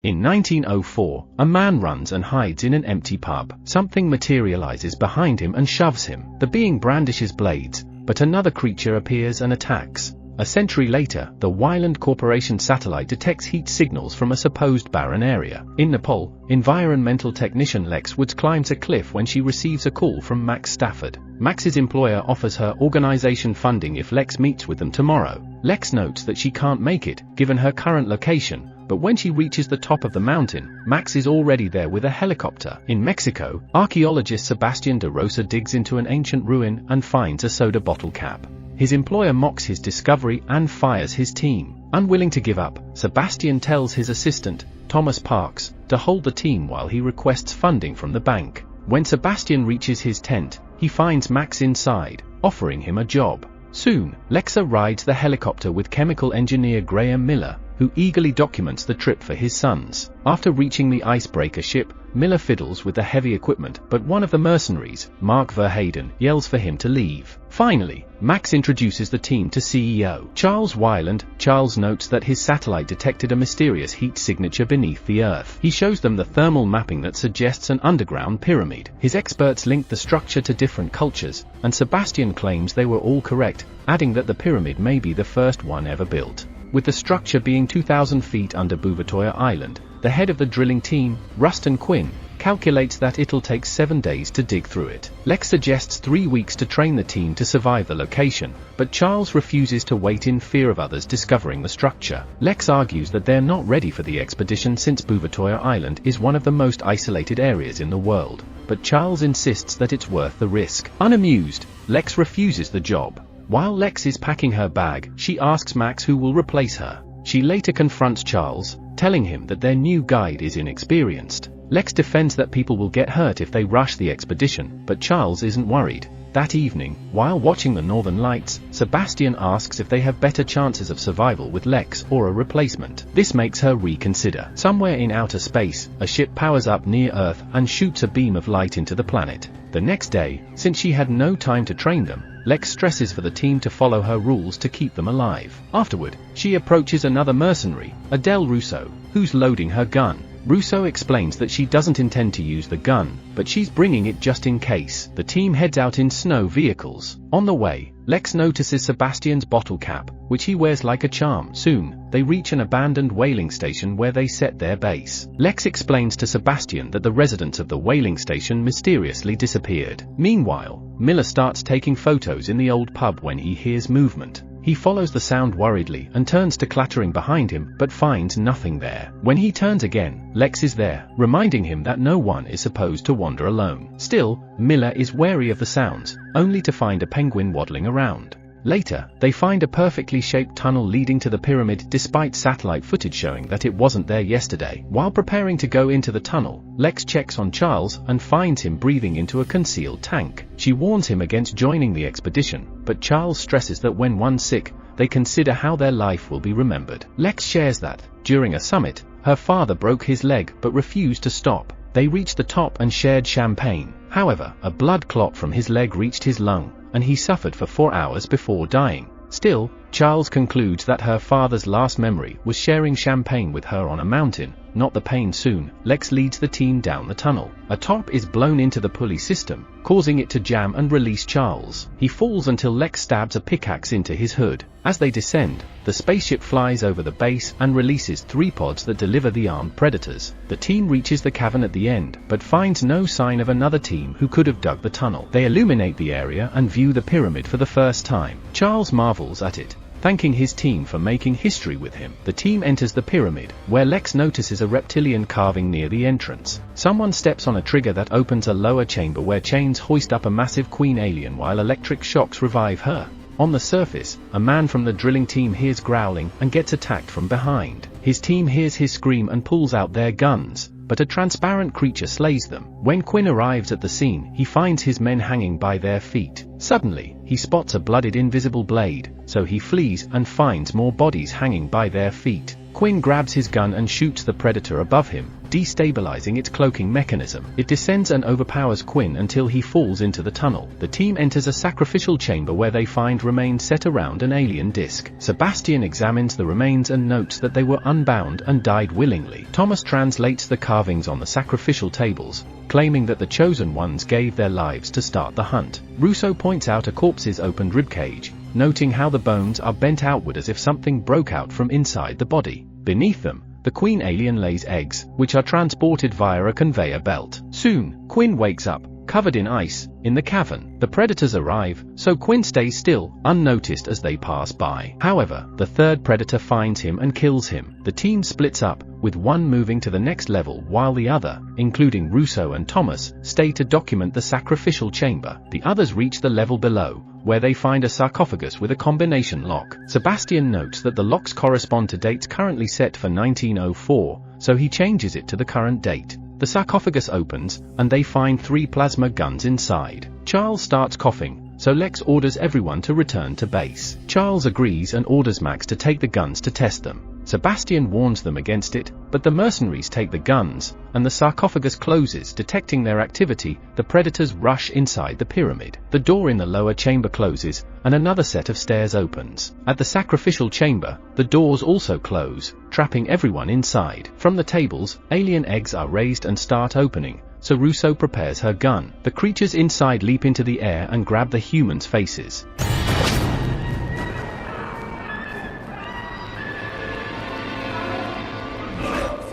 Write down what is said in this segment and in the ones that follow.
In 1904, a man runs and hides in an empty pub. Something materializes behind him and shoves him. The being brandishes blades, but another creature appears and attacks. A century later, the Wyland Corporation satellite detects heat signals from a supposed barren area. In Nepal, environmental technician Lex Woods climbs a cliff when she receives a call from Max Stafford. Max's employer offers her organization funding if Lex meets with them tomorrow. Lex notes that she can't make it, given her current location, but when she reaches the top of the mountain, Max is already there with a helicopter. In Mexico, archaeologist Sebastian de Rosa digs into an ancient ruin and finds a soda bottle cap. His employer mocks his discovery and fires his team. Unwilling to give up, Sebastian tells his assistant, Thomas Parks, to hold the team while he requests funding from the bank. When Sebastian reaches his tent, he finds Max inside, offering him a job. Soon, Lexa rides the helicopter with chemical engineer Graham Miller, who eagerly documents the trip for his sons. After reaching the icebreaker ship, Miller fiddles with the heavy equipment, but one of the mercenaries, Mark Verheyden, yells for him to leave. Finally, Max introduces the team to CEO Charles Wyland. Charles notes that his satellite detected a mysterious heat signature beneath the Earth. He shows them the thermal mapping that suggests an underground pyramid. His experts link the structure to different cultures, and Sebastian claims they were all correct, adding that the pyramid may be the first one ever built. With the structure being 2,000 feet under Buvatoya Island, the head of the drilling team, Rustin Quinn, calculates that it'll take 7 days to dig through it. Lex suggests 3 weeks to train the team to survive the location, but Charles refuses to wait in fear of others discovering the structure. Lex argues that they're not ready for the expedition since Buvatoya Island is one of the most isolated areas in the world, but Charles insists that it's worth the risk. Unamused, Lex refuses the job. While Lex is packing her bag, she asks Max who will replace her. She later confronts Charles, telling him that their new guide is inexperienced. Lex defends that people will get hurt if they rush the expedition, but Charles isn't worried. That evening, while watching the Northern Lights, Sebastian asks if they have better chances of survival with Lex or a replacement. This makes her reconsider. Somewhere in outer space, a ship powers up near Earth and shoots a beam of light into the planet. The next day, since she had no time to train them, Lex stresses for the team to follow her rules to keep them alive. Afterward, she approaches another mercenary, Adele Russo, who's loading her gun. Russo explains that she doesn't intend to use the gun, but she's bringing it just in case. The team heads out in snow vehicles. On the way, Lex notices Sebastian's bottle cap, which he wears like a charm. Soon, they reach an abandoned whaling station where they set their base. Lex explains to Sebastian that the residents of the whaling station mysteriously disappeared. Meanwhile, Miller starts taking photos in the old pub when he hears movement. He follows the sound worriedly and turns to clattering behind him, but finds nothing there. When he turns again, Lex is there, reminding him that no one is supposed to wander alone. Still, Miller is wary of the sounds, only to find a penguin waddling around. Later, they find a perfectly shaped tunnel leading to the pyramid despite satellite footage showing that it wasn't there yesterday. While preparing to go into the tunnel, Lex checks on Charles and finds him breathing into a concealed tank. She warns him against joining the expedition, but Charles stresses that when one's sick, they consider how their life will be remembered. Lex shares that, during a summit, her father broke his leg but refused to stop. They reached the top and shared champagne. However, a blood clot from his leg reached his lung, and he suffered for 4 hours before dying. Still, Charles concludes that her father's last memory was sharing champagne with her on a mountain, not the pain. Soon, Lex leads the team down the tunnel. A top is blown into the pulley system, causing it to jam and release Charles. He falls until Lex stabs a pickaxe into his hood. As they descend, the spaceship flies over the base and releases 3 pods that deliver the armed predators. The team reaches the cavern at the end, but finds no sign of another team who could have dug the tunnel. They illuminate the area and view the pyramid for the first time. Charles marvels at it, thanking his team for making history with him. The team enters the pyramid, where Lex notices a reptilian carving near the entrance. Someone steps on a trigger that opens a lower chamber where chains hoist up a massive queen alien while electric shocks revive her. On the surface, a man from the drilling team hears growling and gets attacked from behind. His team hears his scream and pulls out their guns, but a transparent creature slays them. When Quinn arrives at the scene, he finds his men hanging by their feet. Suddenly, he spots a blooded invisible blade, so he flees and finds more bodies hanging by their feet. Quinn grabs his gun and shoots the predator above him, destabilizing its cloaking mechanism. It descends and overpowers Quinn until he falls into the tunnel. The team enters a sacrificial chamber where they find remains set around an alien disc. Sebastian examines the remains and notes that they were unbound and died willingly. Thomas translates the carvings on the sacrificial tables, claiming that the chosen ones gave their lives to start the hunt. Russo points out a corpse's opened ribcage, noting how the bones are bent outward as if something broke out from inside the body. Beneath them, the queen alien lays eggs, which are transported via a conveyor belt. Soon, Quinn wakes up, covered in ice, in the cavern. The predators arrive, so Quinn stays still, unnoticed as they pass by. However, the third predator finds him and kills him. The team splits up, with one moving to the next level while the other, including Russo and Thomas, stay to document the sacrificial chamber. The others reach the level below, where they find a sarcophagus with a combination lock. Sebastian notes that the locks correspond to dates currently set for 1904, so he changes it to the current date. The sarcophagus opens, and they find 3 plasma guns inside. Charles starts coughing, so Lex orders everyone to return to base. Charles agrees and orders Max to take the guns to test them. Sebastian warns them against it, but the mercenaries take the guns, and the sarcophagus closes. Detecting their activity, the predators rush inside the pyramid. The door in the lower chamber closes, and another set of stairs opens. At the sacrificial chamber, the doors also close, trapping everyone inside. From the tables, alien eggs are raised and start opening, so Russo prepares her gun. The creatures inside leap into the air and grab the humans' faces.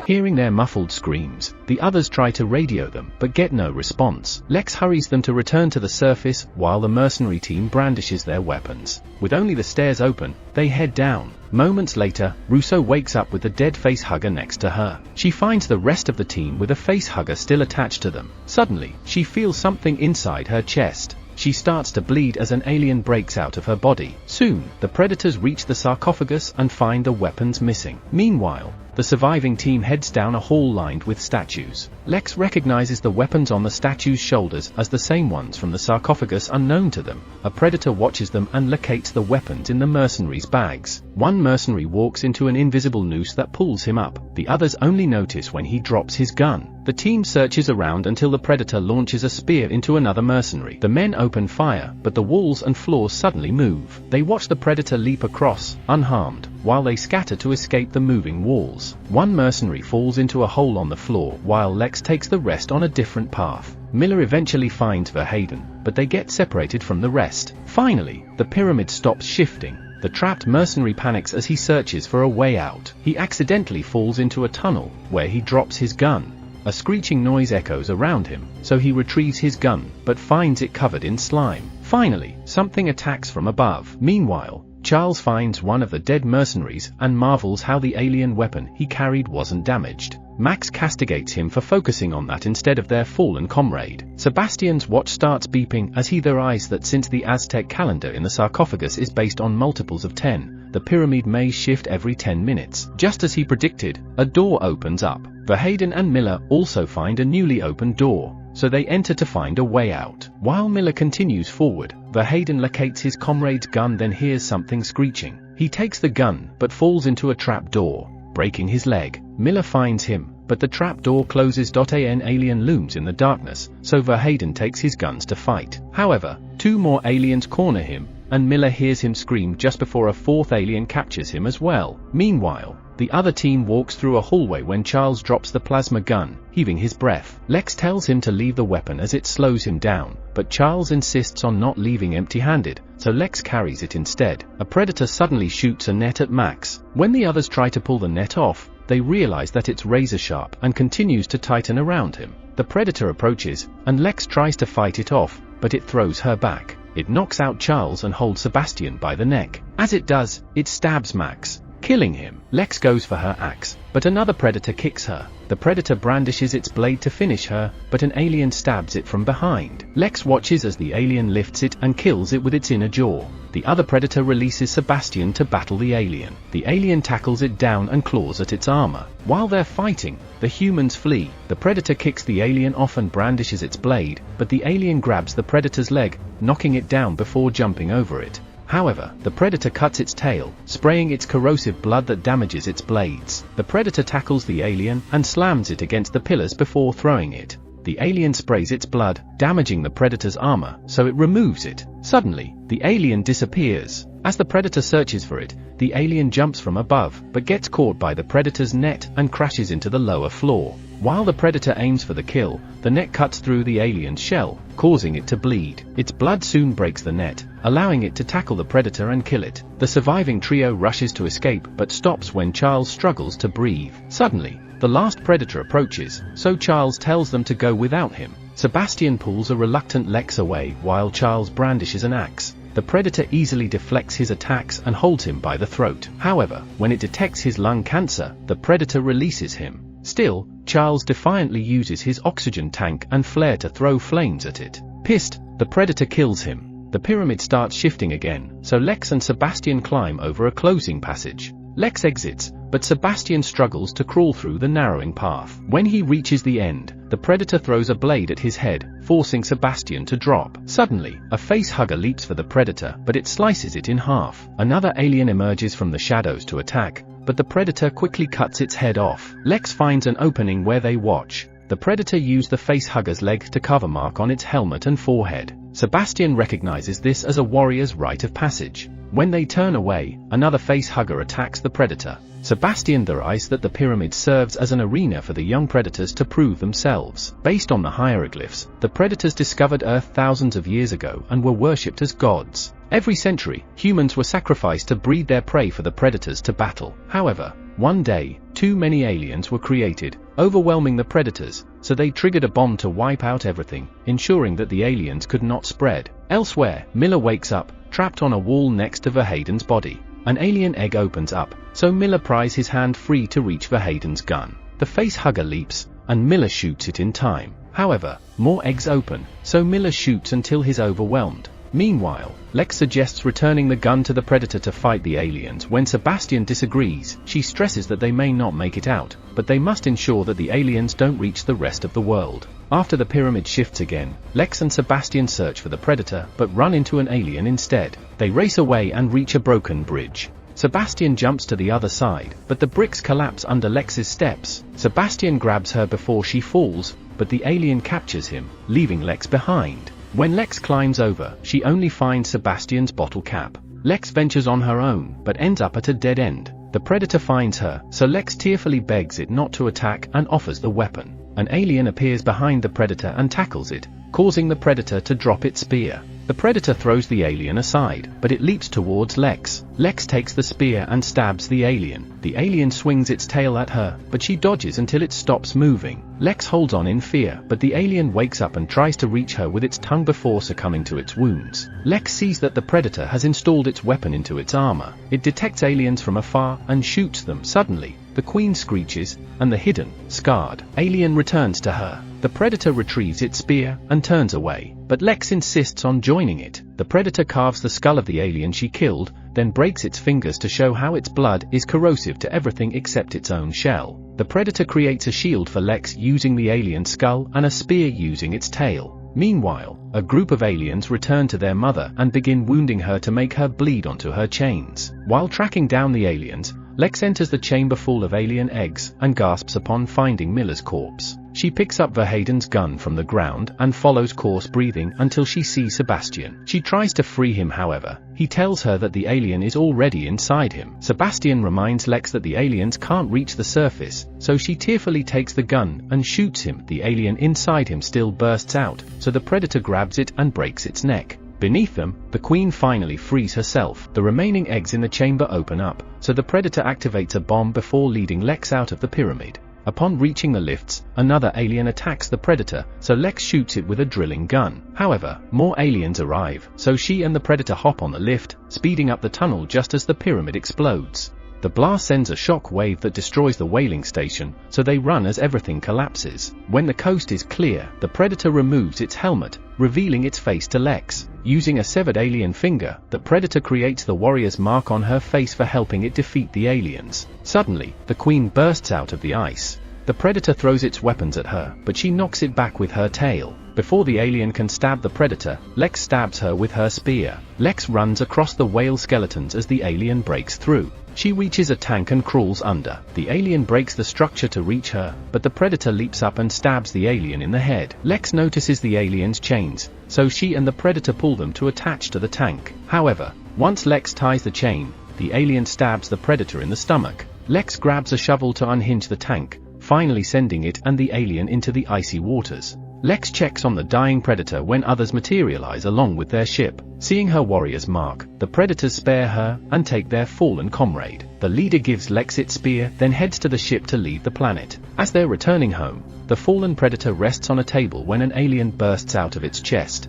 Hearing their muffled screams, the others try to radio them, but get no response. Lex hurries them to return to the surface, while the mercenary team brandishes their weapons. With only the stairs open, they head down. Moments later, Russo wakes up with the dead facehugger next to her. She finds the rest of the team with a facehugger still attached to them. Suddenly, she feels something inside her chest. She starts to bleed as an alien breaks out of her body. Soon, the predators reach the sarcophagus and find the weapons missing. Meanwhile, the surviving team heads down a hall lined with statues. Lex recognizes the weapons on the statues' shoulders as the same ones from the sarcophagus unknown to them. A predator watches them and locates the weapons in the mercenaries' bags. One mercenary walks into an invisible noose that pulls him up. The others only notice when he drops his gun. The team searches around until the predator launches a spear into another mercenary. The men open fire, but the walls and floors suddenly move. They watch the predator leap across, unharmed, while they scatter to escape the moving walls. One mercenary falls into a hole on the floor, while Lex takes the rest on a different path. Miller eventually finds Verhaden, but they get separated from the rest. Finally, the pyramid stops shifting. The trapped mercenary panics as he searches for a way out. He accidentally falls into a tunnel, where he drops his gun. A screeching noise echoes around him, so he retrieves his gun, but finds it covered in slime. Finally, something attacks from above. Meanwhile, Charles finds one of the dead mercenaries and marvels how the alien weapon he carried wasn't damaged. Max castigates him for focusing on that instead of their fallen comrade. Sebastian's watch starts beeping as he realizes that since the Aztec calendar in the sarcophagus is based on multiples of 10, the pyramid may shift every 10 minutes. Just as he predicted, a door opens up. Verhaden and Miller also find a newly opened door, so they enter to find a way out. While Miller continues forward, Verhaden locates his comrade's gun, then hears something screeching. He takes the gun, but falls into a trap door, breaking his leg. Miller finds him, but the trap door closes. An alien looms in the darkness, so Verhaden takes his guns to fight. However, 2 more aliens corner him, and Miller hears him scream just before a 4th alien captures him as well. Meanwhile, the other team walks through a hallway when Charles drops the plasma gun, heaving his breath. Lex tells him to leave the weapon as it slows him down, but Charles insists on not leaving empty-handed, so Lex carries it instead. A predator suddenly shoots a net at Max. When the others try to pull the net off, they realize that it's razor-sharp and continues to tighten around him. The predator approaches, and Lex tries to fight it off, but it throws her back. It knocks out Charles and holds Sebastian by the neck. As it does, it stabs Max, killing him. Lex goes for her axe, but another predator kicks her. The predator brandishes its blade to finish her, but an alien stabs it from behind. Lex watches as the alien lifts it and kills it with its inner jaw. The other predator releases Sebastian to battle the alien. The alien tackles it down and claws at its armor. While they're fighting, the humans flee. The predator kicks the alien off and brandishes its blade, but the alien grabs the predator's leg, knocking it down before jumping over it. However, the predator cuts its tail, spraying its corrosive blood that damages its blades. The predator tackles the alien and slams it against the pillars before throwing it. The alien sprays its blood, damaging the predator's armor, so it removes it. Suddenly, the alien disappears. As the predator searches for it, the alien jumps from above, but gets caught by the predator's net and crashes into the lower floor. While the predator aims for the kill, the net cuts through the alien's shell, causing it to bleed. Its blood soon breaks the net, allowing it to tackle the predator and kill it. The surviving trio rushes to escape but stops when Charles struggles to breathe. Suddenly, the last predator approaches, so Charles tells them to go without him. Sebastian pulls a reluctant Lex away while Charles brandishes an axe. The predator easily deflects his attacks and holds him by the throat. However, when it detects his lung cancer, the predator releases him. Still, Charles defiantly uses his oxygen tank and flare to throw flames at it. Pissed, the predator kills him. The pyramid starts shifting again, so Lex and Sebastian climb over a closing passage. Lex exits, but Sebastian struggles to crawl through the narrowing path. When he reaches the end, the predator throws a blade at his head, forcing Sebastian to drop. Suddenly, a facehugger leaps for the predator, but it slices it in half. Another alien emerges from the shadows to attack, but the predator quickly cuts its head off. Lex finds an opening where they watch. The predator used the facehugger's leg to cover mark on its helmet and forehead. Sebastian recognizes this as a warrior's rite of passage. When they turn away, another facehugger attacks the predator. Sebastian theorizes that the pyramid serves as an arena for the young predators to prove themselves. Based on the hieroglyphs, the predators discovered Earth thousands of years ago and were worshipped as gods. Every century, humans were sacrificed to breed their prey for the predators to battle. However, one day, too many aliens were created, overwhelming the predators, so they triggered a bomb to wipe out everything, ensuring that the aliens could not spread. Elsewhere, Miller wakes up, trapped on a wall next to Verheiden's body. An alien egg opens up, so Miller pries his hand free to reach Verheiden's gun. The facehugger leaps, and Miller shoots it in time. However, more eggs open, so Miller shoots until he's overwhelmed. Meanwhile, Lex suggests returning the gun to the predator to fight the aliens. When Sebastian disagrees, she stresses that they may not make it out, but they must ensure that the aliens don't reach the rest of the world. After the pyramid shifts again, Lex and Sebastian search for the predator, but run into an alien instead. They race away and reach a broken bridge. Sebastian jumps to the other side, but the bricks collapse under Lex's steps. Sebastian grabs her before she falls, but the alien captures him, leaving Lex behind. When Lex climbs over, she only finds Sebastian's bottle cap. Lex ventures on her own, but ends up at a dead end. The predator finds her, so Lex tearfully begs it not to attack and offers the weapon. An alien appears behind the predator and tackles it, causing the predator to drop its spear. The predator throws the alien aside, but it leaps towards Lex. Lex takes the spear and stabs the alien. The alien swings its tail at her, but she dodges until it stops moving. Lex holds on in fear, but the alien wakes up and tries to reach her with its tongue before succumbing to its wounds. Lex sees that the predator has installed its weapon into its armor. It detects aliens from afar and shoots them. Suddenly, the queen screeches, and the hidden, scarred alien returns to her. The predator retrieves its spear and turns away, but Lex insists on joining it. The predator carves the skull of the alien she killed, then breaks its fingers to show how its blood is corrosive to everything except its own shell. The predator creates a shield for Lex using the alien skull and a spear using its tail. Meanwhile, a group of aliens return to their mother and begin wounding her to make her bleed onto her chains. While tracking down the aliens, Lex enters the chamber full of alien eggs and gasps upon finding Miller's corpse. She picks up Verheiden's gun from the ground and follows coarse breathing until she sees Sebastian. She tries to free him, however. He tells her that the alien is already inside him. Sebastian reminds Lex that the aliens can't reach the surface, so she tearfully takes the gun and shoots him. The alien inside him still bursts out, so the predator grabs it and breaks its neck. Beneath them, the queen finally frees herself. The remaining eggs in the chamber open up, so the predator activates a bomb before leading Lex out of the pyramid. Upon reaching the lifts, another alien attacks the predator, so Lex shoots it with a drilling gun. However, more aliens arrive, so she and the predator hop on the lift, speeding up the tunnel just as the pyramid explodes. The blast sends a shock wave that destroys the whaling station, so they run as everything collapses. When the coast is clear, the predator removes its helmet, revealing its face to Lex. Using a severed alien finger, the predator creates the warrior's mark on her face for helping it defeat the aliens. Suddenly, the queen bursts out of the ice. The predator throws its weapons at her, but she knocks it back with her tail. Before the alien can stab the predator, Lex stabs her with her spear. Lex runs across the whale skeletons as the alien breaks through. She reaches a tank and crawls under. The alien breaks the structure to reach her, but the predator leaps up and stabs the alien in the head. Lex notices the alien's chains, so she and the predator pull them to attach to the tank. However, once Lex ties the chain, the alien stabs the predator in the stomach. Lex grabs a shovel to unhinge the tank, finally sending it and the alien into the icy waters. Lex checks on the dying predator when others materialize along with their ship. Seeing her warrior's mark, the predators spare her and take their fallen comrade. The leader gives Lex its spear, then heads to the ship to leave the planet. As they're returning home, the fallen predator rests on a table when an alien bursts out of its chest.